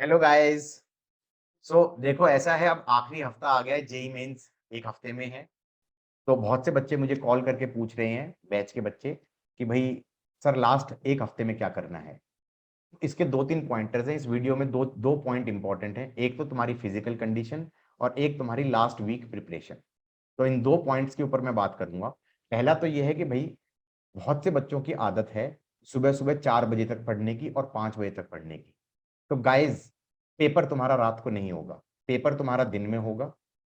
Hello guys. सो देखो, ऐसा है, अब आखिरी हफ्ता आ गया है, जेई मेंस एक हफ्ते में है। तो बहुत से बच्चे मुझे कॉल करके पूछ रहे हैं, बैच के बच्चे, कि भाई सर लास्ट एक हफ्ते में क्या करना है। इसके दो तीन पॉइंटर्स हैं इस वीडियो में। दो दो पॉइंट इंपॉर्टेंट हैं, एक तो तुम्हारी फिजिकल कंडीशन और एक तुम्हारी लास्ट वीक प्रिपरेशन। तो इन दो पॉइंट्स के ऊपर मैं बात करूंगा। पहला तो यह है कि भाई बहुत से बच्चों की आदत है सुबह सुबह 4 बजे तक पढ़ने की और 5 बजे तक पढ़ने की। तो गाइज, पेपर तुम्हारा रात को नहीं होगा, पेपर तुम्हारा दिन में होगा।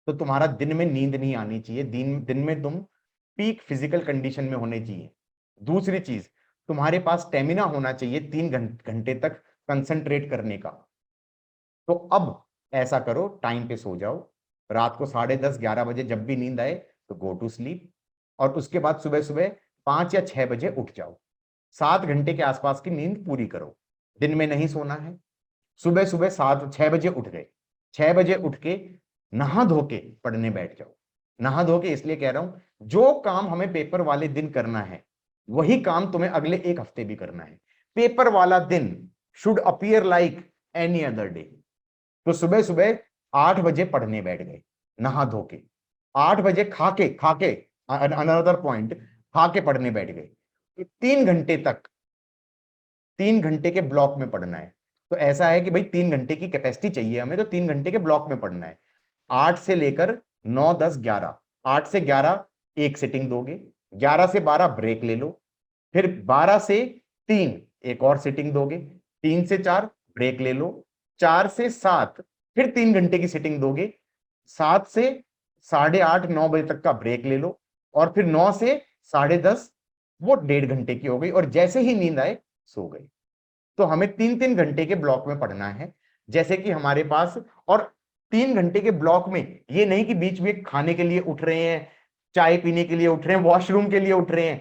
तो तुम्हारा दिन में नींद नहीं आनी चाहिए, दिन दिन में तुम पीक फिजिकल कंडीशन में होने चाहिए। दूसरी चीज, तुम्हारे पास स्टेमिना होना चाहिए 3 घंटे तक कंसंट्रेट करने का। तो अब ऐसा करो, टाइम पे सो जाओ। रात को 10:30 11 बजे जब भी नींद आए तो गो टू स्लीप। और उसके बाद सुबह सुबह 5 या 6 बजे उठ जाओ। 7 घंटे के आसपास की नींद पूरी करो। दिन में नहीं सोना है। सुबह सुबह 7 6 बजे उठ गए, 6 बजे उठ के नहा धो के पढ़ने बैठ जाओ। नहा धो के इसलिए कह रहा हूं, जो काम हमें पेपर वाले दिन करना है वही काम तुम्हें अगले एक हफ्ते भी करना है। पेपर वाला दिन should appear like any other day. तो सुबह सुबह 8 बजे पढ़ने बैठ गए, नहा धो के। 8 बजे खा के अनदर पॉइंट, खा के पढ़ने बैठ गए। 3 घंटे तक, 3 घंटे के ब्लॉक में पढ़ना है। तो ऐसा है कि भाई 3 घंटे की कैपेसिटी चाहिए हमें, तो 3 घंटे के ब्लॉक में पढ़ना है। 8 से लेकर 9 10 11, 8 से 11 एक सिटिंग दोगे, 11 से 12 ब्रेक ले लो, फिर 12 से 3 एक और सिटिंग दोगे, 3 से 4 ब्रेक ले लो, 4 से 7 फिर 3 घंटे की सिटिंग दोगे, 7 से 8:30 9 बजे तक का ब्रेक ले लो, और फिर 9 से 10:30 वो 1.5 घंटे की हो गई, और जैसे ही नींद आए सो गए। तो हमें 3 3 घंटे के ब्लॉक में पढ़ना है, जैसे कि हमारे पास। और 3 घंटे के ब्लॉक में ये नहीं कि बीच में खाने के लिए उठ रहे हैं, चाय पीने के लिए उठ रहे हैं, वॉशरूम के लिए उठ रहे हैं।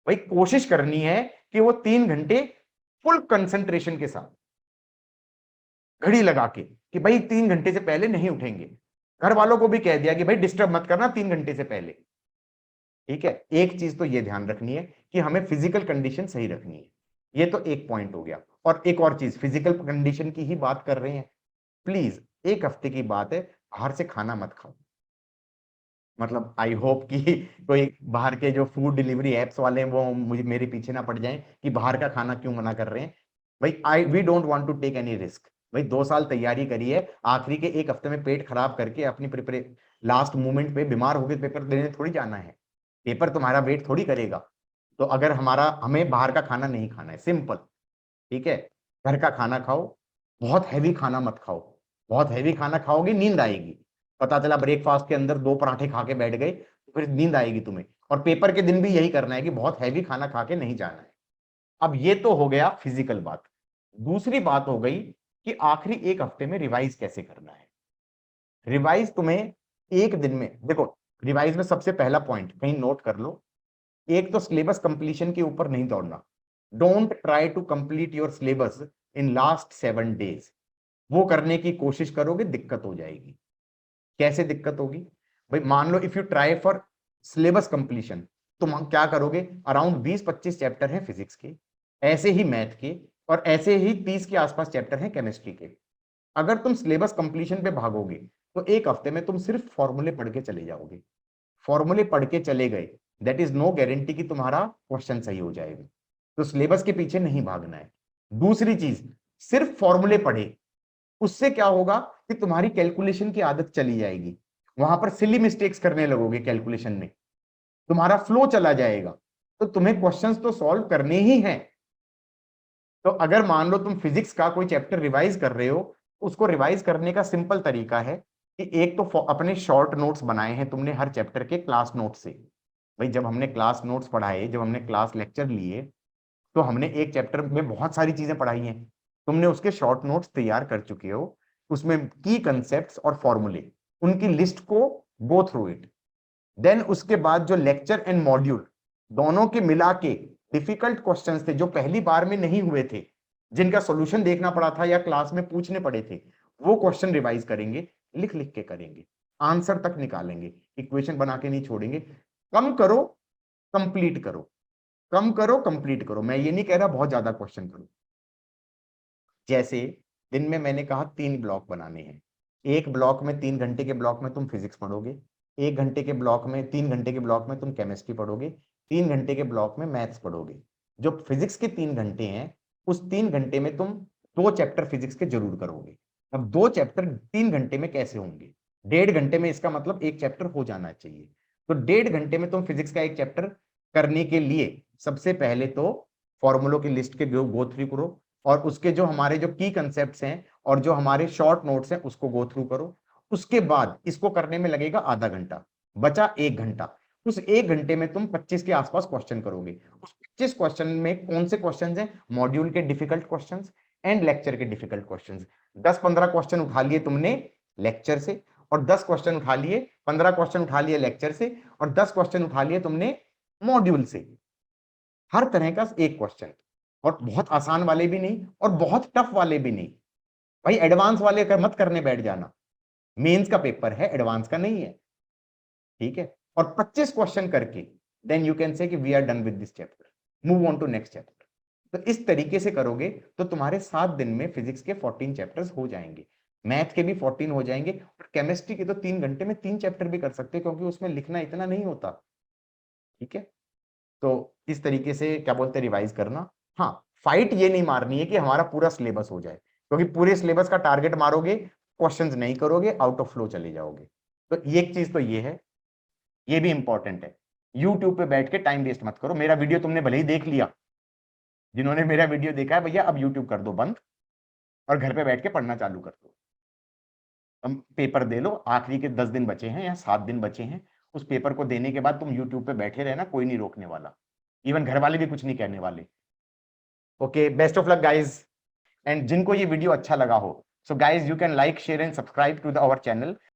भाई कोशिश करनी है कि वो 3 घंटे फुल कंसंट्रेशन के साथ, घड़ी लगा के, कि भाई 3 घंटे से पहले नहीं उठेंगे। घर वालों को भी कह दिया कि भाई डिस्टर्ब मत करना 3 घंटे से पहले। ठीक है, एक चीज तो ये ध्यान रखनी है कि हमें फिजिकल कंडीशन सही रखनी है। ये तो एक पॉइंट हो गया। और एक और चीज, फिजिकल कंडीशन की ही बात कर रहे हैं, प्लीज एक हफ्ते की बात है, बाहर से खाना मत खाओ। मतलब आई होप कि कोई बाहर के जो फूड डिलीवरी एप्स वाले हैं वो मुझे मेरे पीछे ना पड़ जाएं कि बाहर का खाना क्यों मना कर रहे हैं। भाई I we don't want to take any risk. भाई 2 साल तैयारी करी है, आखिरी के एक हफ्ते में पेट खराब करके अपनी प्रिपरे लास्ट मोमेंट पे बीमार होकर पेपर देने थोड़ी जाना है। पेपर तुम्हारा वेट थोड़ी करेगा। तो अगर हमें बाहर का खाना नहीं खाना है, सिंपल। ठीक है, घर का खाना खाओ। बहुत हैवी खाना मत खाओ। बहुत हैवी खाना खाओगे नींद आएगी। पता चला ब्रेकफास्ट के अंदर 2 पराठे खा के बैठ गए तो फिर नींद आएगी तुम्हें। और पेपर के दिन भी यही करना है कि बहुत हैवी खाना खा के नहीं जाना है। अब ये तो हो गया फिजिकल बात। दूसरी बात हो गई कि आखिरी एक हफ्ते में रिवाइज कैसे करना है। रिवाइज तुम्हें एक दिन में देखो, रिवाइज में सबसे पहला पॉइंट कहीं नोट कर लो। एक तो सिलेबस कंप्लीशन के ऊपर नहीं दौड़ना। Don't try to complete your syllabus in last 7 days. वो करने की कोशिश करोगे दिक्कत हो जाएगी। कैसे दिक्कत होगी? भाई मान लो if you try for syllabus completion, तुम क्या करोगे? अराउंड 20 25 चैप्टर हैं फिजिक्स के, ऐसे ही मैथ के, और ऐसे ही 30 के आसपास चैप्टर हैं केमिस्ट्री के। अगर तुम सिलेबस कंप्लीशन पे भागोगे तो एक हफ्ते में तुम सिर्फ फॉर्मूले पढ़ के चले जाओगे। फॉर्मूले पढ़ के चले गए, दैट इज नो गारंटी कि तुम्हारा क्वेश्चन सही हो जाएगा। तो सिलेबस के पीछे नहीं भागना है। दूसरी चीज, सिर्फ फॉर्मूले पढ़े, उससे क्या होगा कि तुम्हारी कैलकुलेशन की आदत चली जाएगी। वहां पर सिली मिस्टेक्स करने लगोगे कैलकुलेशन में, तुम्हारा फ्लो चला जाएगा। तो तुम्हें क्वेश्चंस तो सॉल्व करने ही हैं। तो अगर मान लो तुम फिजिक्स का कोई चैप्टर रिवाइज कर रहे हो, उसको रिवाइज करने का सिंपल तरीका है कि एक तो अपने शॉर्ट नोट्स बनाए हैं तुमने हर चैप्टर के क्लास नोट से। भाई जब हमने क्लास नोट्स पढ़ाए, जब हमने क्लास लेक्चर लिए, तो हमने एक चैप्टर में बहुत सारी चीजें पढ़ाई हैं। तुमने उसके शॉर्ट नोट्स तैयार कर चुके हो। उसमें की कंसेप्ट्स और फॉर्मूले, उनकी लिस्ट को गो थ्रू इट। देन उसके बाद जो लेक्चर एंड मॉड्यूल दोनों के मिला के डिफिकल्ट क्वेश्चंस थे जो पहली बार में नहीं हुए थे, जिनका सॉल्यूशन देखना पड़ा था या क्लास में पूछने पड़े थे, वो क्वेश्चन रिवाइज करेंगे। लिख लिख के करेंगे, आंसर तक निकालेंगे, इक्वेशन बना के नहीं छोड़ेंगे। कम करो, कंप्लीट करो। कम करो, कंप्लीट करो। मैं ये नहीं कह रहा बहुत ज्यादा क्वेश्चन करो। जैसे दिन में मैंने कहा 3 ब्लॉक बनाने हैं। एक ब्लॉक में 3 घंटे के ब्लॉक में तुम फिजिक्स पढ़ोगे, 1 घंटे के ब्लॉक में 3 घंटे के ब्लॉक में तुम केमिस्ट्री पढ़ोगे, 3 घंटे के ब्लॉक में मैथ्स पढ़ोगे। जो फिजिक्स के 3 घंटे हैं, उस 3 घंटे में तुम 2 चैप्टर फिजिक्स के जरूर करोगे। अब 2 चैप्टर 3 घंटे में कैसे होंगे? 1.5 घंटे में इसका मतलब एक चैप्टर हो जाना चाहिए। तो 1.5 घंटे में तुम फिजिक्स का एक चैप्टर करने के लिए सबसे पहले तो फॉर्मूलों की लिस्ट के गो थ्रू करो, और उसके जो हमारे जो की कंसेप्ट्स हैं और जो हमारे शॉर्ट नोट्स हैं उसको गो थ्रू करो। उसके बाद इसको करने में लगेगा आधा घंटा, बचा 1 घंटा। उस 1 घंटे में तुम 25 के आसपास क्वेश्चन करोगे। उस 25 क्वेश्चन में कौन से क्वेश्चन हैं? मॉड्यूल के डिफिकल्ट क्वेश्चन एंड लेक्चर के डिफिकल्ट क्वेश्चन। 10-15 क्वेश्चन उठा लिए तुमने लेक्चर से, और 10 क्वेश्चन उठा लिए, 15 क्वेश्चन उठा लिए लेक्चर से, और 10 क्वेश्चन उठा लिए तुमने मॉड्यूल से। हर तरह का एक क्वेश्चन, और बहुत आसान वाले भी नहीं और बहुत टफ वाले भी नहीं। भाई एडवांस वाले कर मत करने बैठ जाना, मेंस का पेपर है, एडवांस का नहीं है, ठीक है। और 25 क्वेश्चन करके देन यू कैन से कि we are done with this chapter, move on to next chapter. तो इस तरीके से करोगे तो तुम्हारे 7 दिन में फिजिक्स के 14 चैप्टर्स हो जाएंगे, मैथ के भी 14 हो जाएंगे, और केमिस्ट्री के तो 3 घंटे में 3 चैप्टर भी कर सकते हो, क्योंकि उसमें लिखना इतना नहीं होता, ठीक है। तो इस तरीके से क्या बोलते हैं, रिवाइज करना। हाँ, फाइट ये नहीं मारनी है कि हमारा पूरा सिलेबस हो जाए, क्योंकि पूरे सिलेबस का टारगेट मारोगे, क्वेश्चंस नहीं करोगे, आउट ऑफ फ्लो चले जाओगे। तो एक चीज तो ये है, ये भी इंपॉर्टेंट है, यूट्यूब पे बैठ के टाइम वेस्ट मत करो। मेरा वीडियो तुमने भले ही देख लिया, जिन्होंने मेरा वीडियो देखा है भैया अब यूट्यूब कर दो बंद, और घर पे बैठ के पढ़ना चालू कर दो। हम पेपर दे लो, आखिरी के 10 दिन बचे हैं या 7 दिन बचे हैं, उस पेपर को देने के बाद तुम यूट्यूब पे बैठे रहना, कोई नहीं रोकने वाला, इवन घर वाले भी कुछ नहीं कहने वाले। Okay, best of luck guys. And जिनको ये वीडियो अच्छा लगा हो, so guys you can like share and subscribe to the our channel.